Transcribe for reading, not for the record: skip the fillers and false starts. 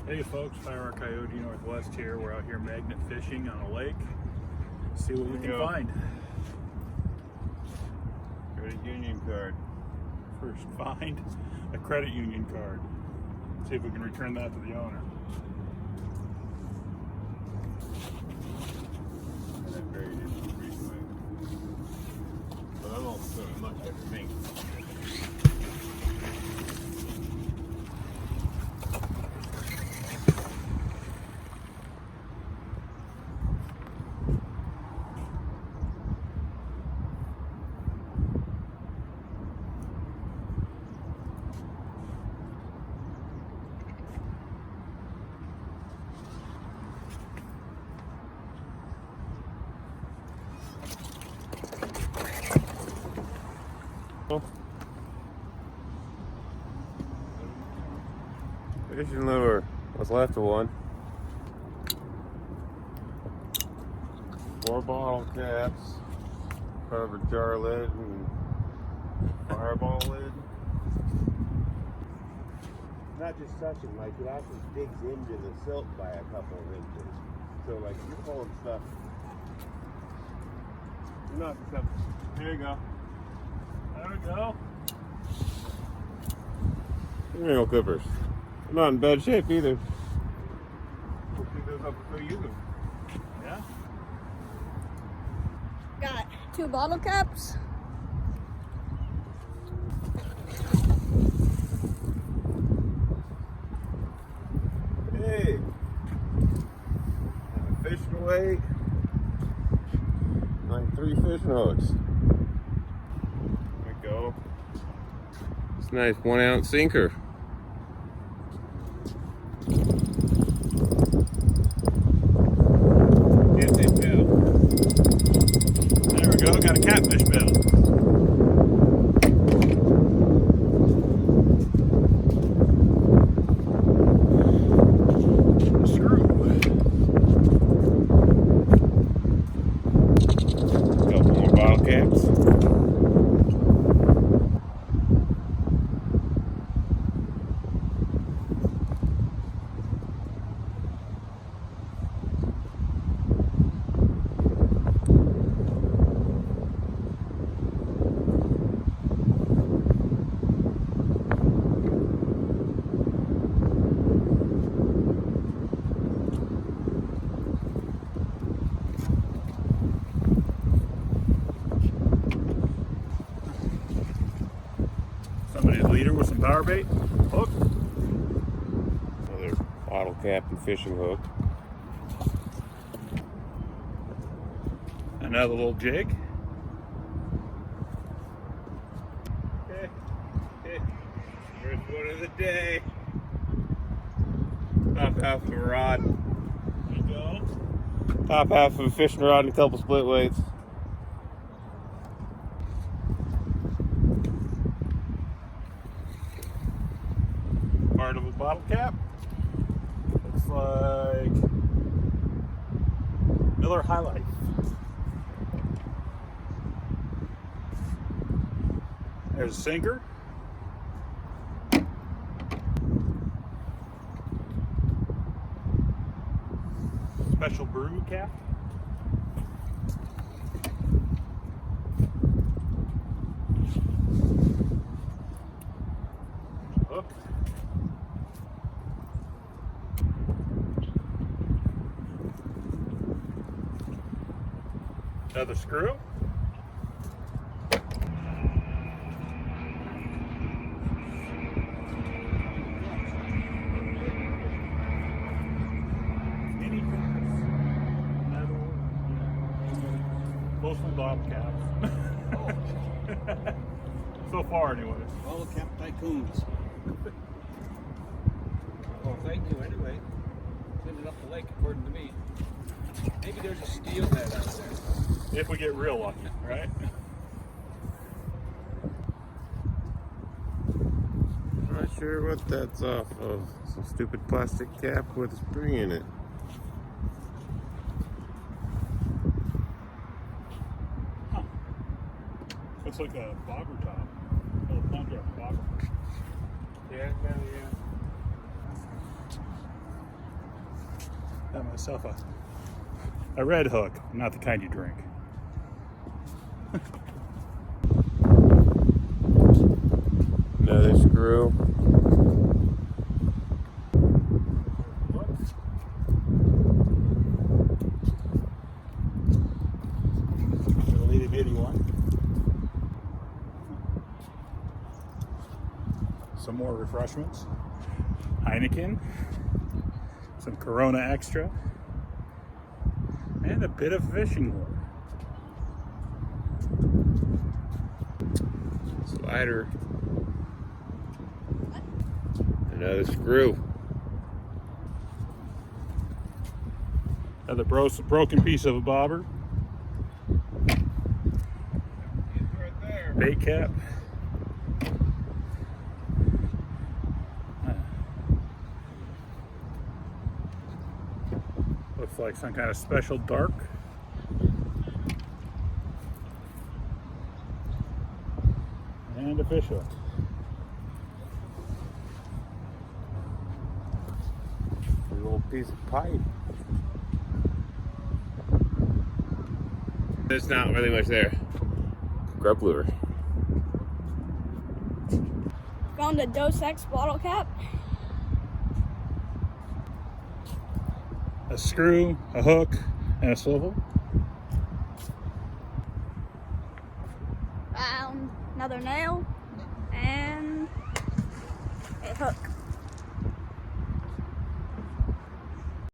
Hey folks, Fire Coyote Northwest here. We're out here magnet fishing on a lake. See what we can find. Credit union card. First, find a credit union card. See if we can return that to the owner. And then buried in the recently. But I'm also doing much different things. Fishing lure. What's left of one? 4 bottle caps, cover jar lid, and fireball lid. Not just suction, like it actually digs into the silk by a couple of inches. So like you're pulling stuff. You're not stuff. Here you go. There we go. Nail clippers. I'm not in bad shape either. We'll pick those up before you do. Yeah? Got 2 bottle caps. Hey, have a fishing weight, like 3 fishing hooks. There we go. It's a nice 1 ounce sinker. Catfish bill. There we go, got a catfish bill. Couple more bottle caps. Somebody's leader with some power bait. Hook. Another bottle cap and fishing hook. Another little jig. First one of the day. Top half of a rod. There you go. Top half of a fishing rod and a couple split weights. Part of a bottle cap. Looks like Miller High Life. There's a sinker. Special brew cap. Hook. Another screw. Mini caps. Metal. Mostly bottle caps. So far, anyways. All the cap tycoons. Well, thank you anyway. Cleaned it up the lake, according to me. Maybe there's a steel head out there. If we get real lucky, right? Not sure what that's off of. Some stupid plastic cap with a spring in it. Huh. Looks like a bobber top. Oh, contract bobber. Yeah, yeah. Got myself a red hook, not the kind you drink. Another screw. Little itty bitty one. Some more refreshments. Heineken. Some Corona Extra. And a bit of fishing lure. Slider. Another screw. Another broken piece of a bobber. It's right there. Bait cap. Looks like some kind of special dark. And a fish hook. A little piece of pipe. There's not really much there. Grub lure. Found a Dos Equis bottle cap. A screw, a hook, and a swivel. Found another nail and a hook.